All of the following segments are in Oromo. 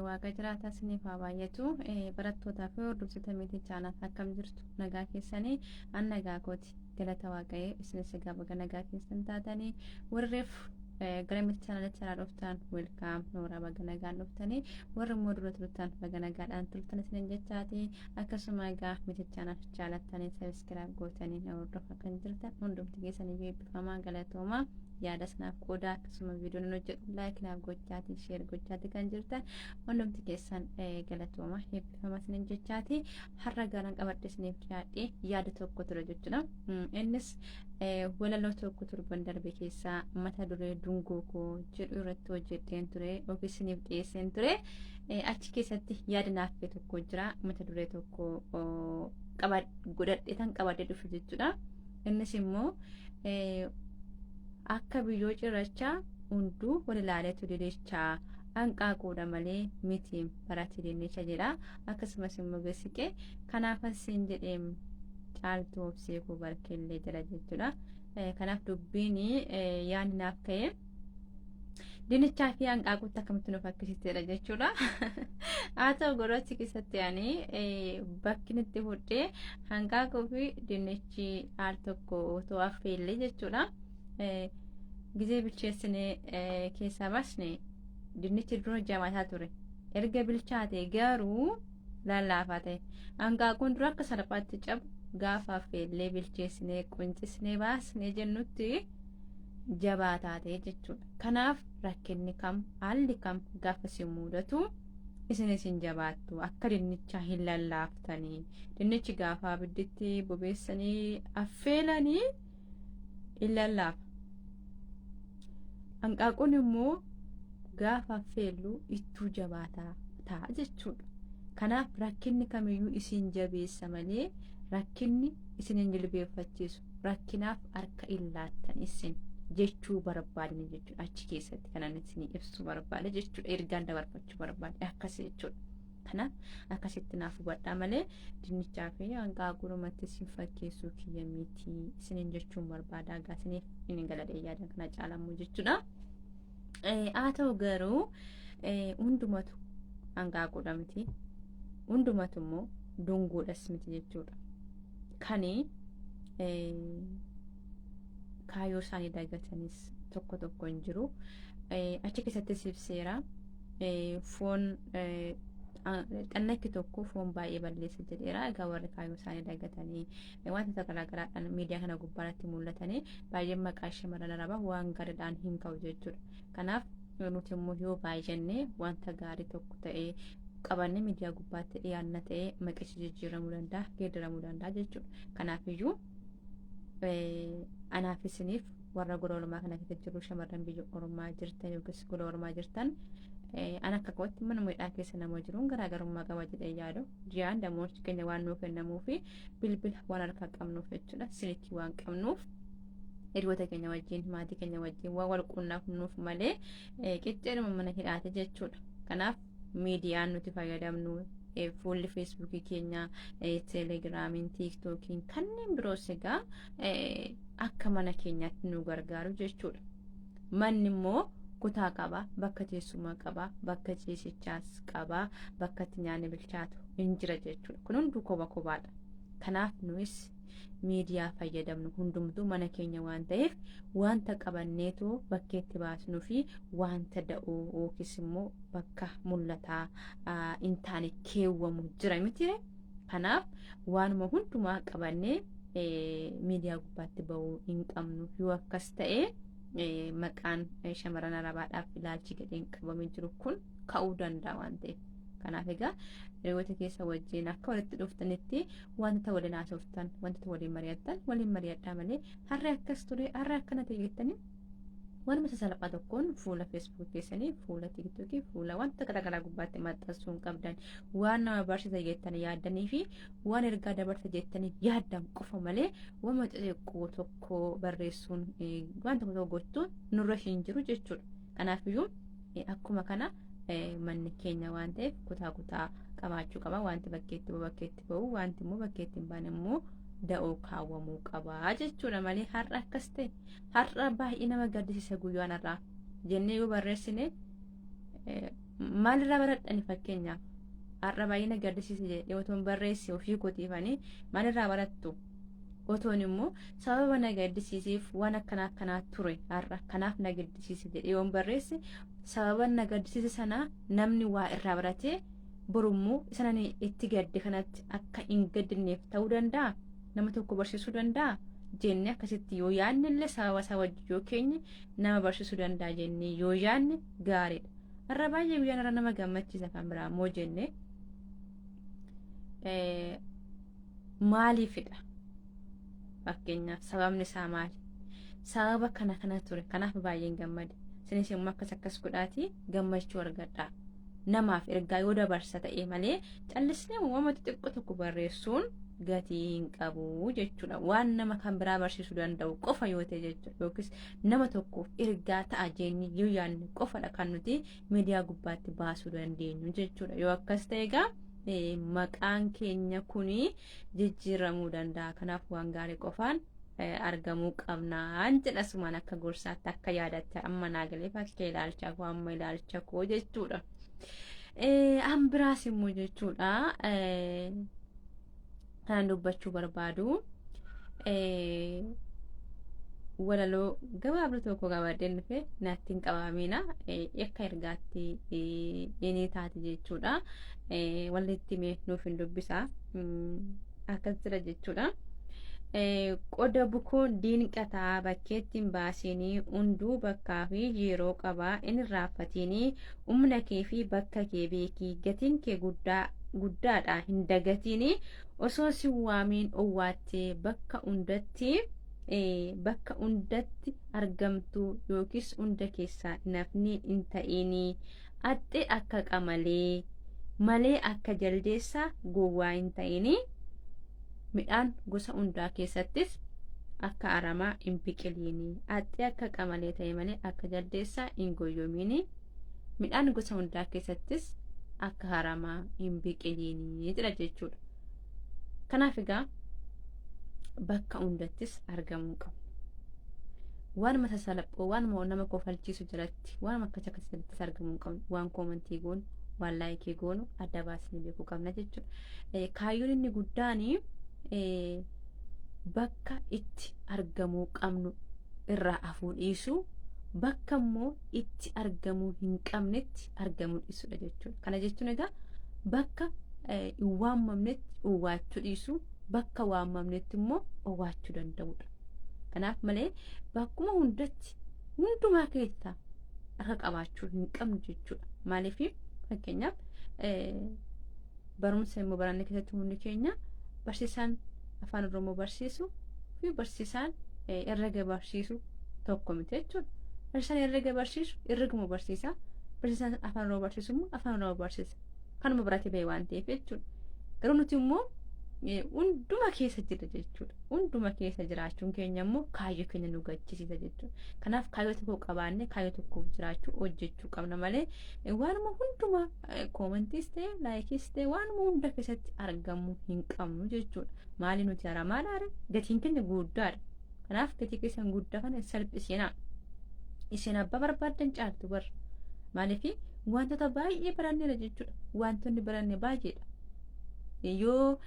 waaqa jiraata isiniif haa baay'atu. Barattootaa fi hordoftoota miitichaa akkam jirtu nagaa keessanii an nagaa kooti galata waaqayyoo isinis egaa baga nagaa keessan taatanii warreef gara miitichaa dhuftan welkaam noora baga nagaan dhuftanii warri immoo dura turtan baga nagaadhaan turtan isinin jechaati akkasuma egaa miitichaa jaalattanii sabiskiraayib gootanii na hordofaa kan jirtan hundumti keessanii eebbifamaa galatoomaa. yaada sanaaf qooda akkasuma viidiyoon hojjedhu laayik naaf gochaati sheer gochaati kan jirtan hundumti keessan galatooma eebbifamaa isinin jechaati har'a garan qabadhe isiniif dhiyaadhe yaada tokko ture jechuudha innis walaloo tokko turban darbe keessaa mata duree dungoo koo jedhu irratti hojjedheen ture yookiin isiniif dhiyeesseen ture achi keessatti yaada naaf tokko jira mata duree tokko godhadhe tan qabadhe dhufu jechuudha innis immoo akka biyyoo cirrachaa hunduu wal ilaaleetu didichaa hanqaaquudha malee miti barati dinnicha jedha akkasumas immoo gasiqee kanaaf asiin jedheem caaltuu obsee koo barkeellee jala jechuudha kanaaf dubbiin yaadni naaf ka'e dinnichaa fi hanqaaquutti akkamitti nu fakkisiisedha jechuudha haa ta'u gorochi keessatti yaani bakki itti fudhee hanqaaquu fi dinnichi al tokko otoo affeellee jechuudha ጊዜ bilcheessine keessaa baasne dinnichi dura jabaataa ture erga bilchaate garuu lallaafaa ta'e hanqaaquun dura akka salphaatti cabu gaafa affeellee bilcheessine quncisne baasne jennutti jabaataa ta'e jechuudha kanaaf rakkinni kam haalli kam gaafa si mudatu isin jabaattu akka dinnichaa hin lallaaftanii dinnichi gaafa abidditti bobeessanii affeelanii hin lallaafa hanqaaquun immoo gaafa affeellu ittuu jabaataa ta'a jechuudha kanaaf rakkinni kamiyyuu isin jabeessa malee rakkinni isin hin jilbeeffachiisu rakkinaaf harka illaattan isin jechuu barbaadan jechuudha achi keessatti kanan isin ibsu barbaade jechuudha ergaan dabarfachuu barbaade akkas jechuudha kanaaf akkasitti naaf hubadhaa malee dinnichaa fi hanqaaquun ummatti isin fakkeessuu kiyya miti isin jechuun barbaadaa gaasiniif inni galadhee yaadan kana caalamu jechuudha haa ta'u garuu hundumatu hanqaaquudha miti hundumatu immoo dungoodhas miti jechuudha kani kaayoo isaanii dagatanis tokko tokko hin jiru achi keessatti ibseera foon xannakki tokko foon baay'ee balleessa jedheera egaa warri kaayoo isaanii dagatanii wantoota garaagaraadhaan miidiyaa kana gubbaatti mul'atanii baay'ee maqaa shamarran araba waan gaariidhaan hin ka'u jechuudha kanaaf nuti immoo yoo baay'annee wanta gaarii tokko ta'ee qabanne miidiyaa gubbaatti dhiyaanna ta'ee maqachi jijjiiramuu danda'a geeddaramuu danda'a jechuudha kanaafiyyuu anaaf isiniif warra gola ormaa kana keessa jiru shamarran biyya ormaa jirtan yookiis gola ormaa jirtan ana akka kootti mana miidhaa keessa nama jiruun garaagarummaa qaba jedhee yaadu jiyaan damoonni keenya waan nuuf kennamuu fi bilbila waan harkaa qabnuuf jechuudha silkii waan qabnuuf hiriyoota keenya wajjin maatii keenya wajjin waan wal quunnaafnuuf malee qixxeedhuma mana hidhaate jechuudha kanaaf miidiyaan nuti fayyadamnu fuulli feesbuukii keenya teelegiraamiin tiiktookiin kanneen biroos egaa akka mana keenyaatti nu gargaaru jechuudha manni immoo kutaa qaba bakka teessumaa qaba bakka ciisichaas qaba bakka itti nyaanni bilchaatu hin jira jechuudha kun hunduu kophaa kophaadha kanaaf nuus miidiyaa fayyadamnu hundumtuu mana keenya waan ta'eef wanta qabanneetu bakkeetti baasnuu fi wanta da'uu yookiis immoo bakka mul'ataa hin taane keewwamu jira miti kanaaf waanuma hundumaa qabannee miidiyaa gubbaatti ba'uu hin qabnu yoo akkas ta'e maqaan shamarran arabaadhaaf ilaalchi gadheen qabamee jiru kun ka'uu danda'a waan ta'eef kanaaf egaa hiriyoota keessa wajjin akka walitti dhuftanitti wanta waliin haasoftan wanta waliin mari'attan waliin mari'adhaa malee har'a akkas ture har'a akkana ta'e jettanii wanuma sasalphaa tokkoon fuula feesbuuk keessanii fuula tiiktookii fuula wanta garaagaraa gubbaatti maxxansuu hin qabdan waan nama barsiisa jettanii yaaddanii fi waan ergaa dabarsa jettanii yaaddan qofa malee waan xixiqqoo tokko barreessuun waan tokko gochuun nurra hin jiru jechuudha kanaafiyyuu akkuma kana manni keenya waan ta'eef kutaa kutaa qabaachuu qaba wanti bakkeetti ba'u wanti immoo bakkeetti hin baane immoo da'oo kaawwamuu qaba jechuudha malee har'a akkas ta'e har'a baay'ee nama gaddisiisa guyyaan irraa jennee yoo barreessine maalirraa baradhani fakkeenyaaf har'a baay'ina gaddisiise jedhee otoon barreesse ofii kootiifanii maalirraa barattu otoon immoo sababa na gaddisiiseef waan akkanaa ture har'a kanaaf na gaddisiise jedhee yoon barreesse sababa na gaddisiise sana namni waa irraa baratee borummoo sanan itti gadde kanatti akka hin gaddinneef ta'uu danda'a nama tokko barsiisuu danda'a jenne akkasitti yoo yaanne illee sababa isaa wajji yoo keenye nama barsiisuu danda'a jenne yoo yaanne gaariidha. Har'a baay'ee guyyaan irra nama gammachiisa kan biraa moo jenne maaliifidha fakkeenyaaf sababni isaa maali sababa kana ture kanaaf baay'een gammade sinis immoo akkas godhaati gammachuu argadha namaaf ergaa yoo dabarsa ta'e malee callisnee uumama xixiqqoo tokko barreessuun gatii hin qabu jechuudha waan nama kan biraa barsiisuu danda'u qofa yoo ta'e jechuudha yookiis nama tokkoof ergaa ta'a jennee yoo yaadne qofadha kan nuti miidiyaa gubbaatti baasuu dandeenyu jechuudha yoo akkas ta'e egaa maqaan keenya kuni jijjiiramuu danda'a kanaaf waan gaarii qofaan argamuu qabnaan jedhasumaan akka gorsaatti akka yaadatte amma naagalee fakkii ilaalcha koo amma ilaalcha koo jechuudha. An biraas immoo jechuudha kan dubbachuu barbaadu walaloo gabaabduu tokko gabaadheen dhufe naatti hin qabamina akka ergaatti inni taate jechuudha. Walitti mee nuuf hin dubbisa akkas jira jechuudha. Qoda bukoon diinqataa bakkeetti hin baasinii hunduu bakkaa fi yeroo qabaa inni raaffatinii humna kee fi bakka kee beekii gatiin kee guddaadha hin dagatinii osoo si waamiin owwaattee bakka hundatti argamtu yookiis hunda keessaa nafni hin ta'inii axxe akka qamalee malee akka jaldeessaa gowwaa hin ta'inii midhaan gosa hundaa keessattis akka aramaa hin biqiliinii axxe akka qamalee ta'e malee akka jaldeessaa hin goyyoominii midhaan gosa hundaa keessattis akka aramaa hin biqiliinii jedha jechuudha. Kanaaf egaa bakka hundattis argamuu qabu. Waan mata salaphoo waan nama kofalchiisu jalatti waan akka jalatti argamuu qabu waan koomantii goonu waan laayikii goonu adda baasnee beekuu qabna jechuudha. Kaayyoon inni guddaanii bakka itti argamuu qabnu irraa afuu dhiisuu bakka immoo itti argamuu hin qabnetti argamuu dhiisudha jechuudha. Kana jechuun egaa bakka hin waamamnetti uwwaachuu dhiisuu bakka waamamnetti immoo uwwaachuu danda'udha. Kanaaf malee bakkuma hundatti hundumaa keessaa akka qabaachuu hin qabnu jechuudha. Maaliif fakkeenyaaf barumsa immoo baranne keessatti hundi keenya barsiisaan afaan Oromoo barsiisu fi barsiisaan herrega barsiisu tokko miti jechuudha. Barsiisaan herrega barsiisu herreguma barsiisa. Barsiisaan afaan Oromoo barsiisu immoo afaan Oromoo barsiisa. Kanuma biratti bahee waan ta'eef jechuudha. Garuu nuti immoo hunduma keessa jira jechuudha. Hunduma keessa jiraachuun keenya immoo kaayyoo keenya nu gachisiisa jechuudha. Kanaaf kaayyoo tokko qabaanne kaayyoo tokko jiraachuu hojjechuu qabna malee waanuma hunduma koomantiis ta'e laayikiis ta'e waanuma hunda keessatti argamuu hin qabnu jechuudha. Maali nuti aramaadhaare gatiin keenya guddaadha. Kanaaf gatii keessan guddaa kana salphisinaa. Isin abbaa barbaadan caaltu barra. Maaliif wantoota baay'ee baranneera jechuudha. Wantoonni baranne baay'eedha. Yoo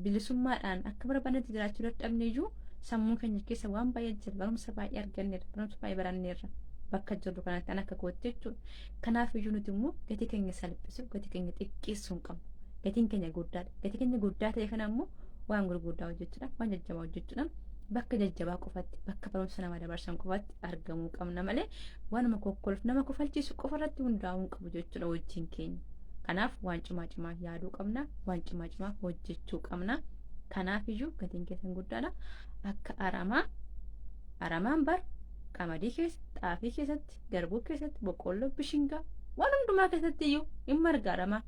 bilisummaadhaan akka barbaadannetti jiraachuu dadhabne iyyuu sammuu keenya keessa waan baay'ee jira. Barumsa baay'ee arganneera. Barumsa baay'ee baranneera. Bakka jirru kanatti akka kootti jechuudha. Kanaaf iyyuu nuti immoo gatii keenya salphisuu, gatii keenya xiqqeessuu hin qabnu. Gatiin keenya guddaadha. Gatii keenya guddaa ta'e kana immoo waan gurguddaa hojjechuudhaan, waan jajjabaa hojjechuudhaan bakka jajjabaa qofatti, bakka barumsa nama dabarsan qofatti argamuu qabna malee waanuma kokkolf nama kofalchiisu qofa irratti hundaa'uu qabu jechuudha wajjin keenya. Kanaaf waan cimaa yaaduu qabna, waan cimaa hojjechuu qabna. Kanaaf iyyuu gatiin keessan guddaadha. Akka aramaan bar qamadii keessatti, xaafii keessatti, garbuu keessatti, boqqolloo, bishingaa waan hundumaa keessatti iyyuu hin marga aramaan.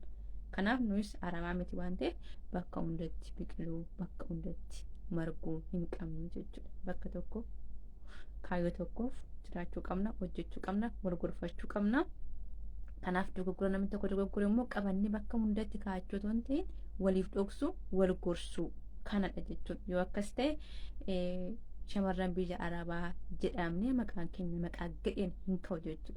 Kanaaf nuyis aramaa miti waan ta'eef bakka hundatti biqiluu, bakka hundatti marguu hin qabnu jechuudha. Bakka tokko kaayyoo tokkoof jiraachuu qabna, hojjechuu qabna, wal gorfachuu qabna. Kanaaf dogoggora namni tokko dogoggora immoo qabannee bakka hundatti kaa'achuu otoo hin ta'in waliif dhoksuu, wal gorsuu kanadha jechuudha. Yoo akkas ta'e shamarran biyya Arabaa jedhamne maqaan keenya maqaa gadheen hin ka'u jechuudha.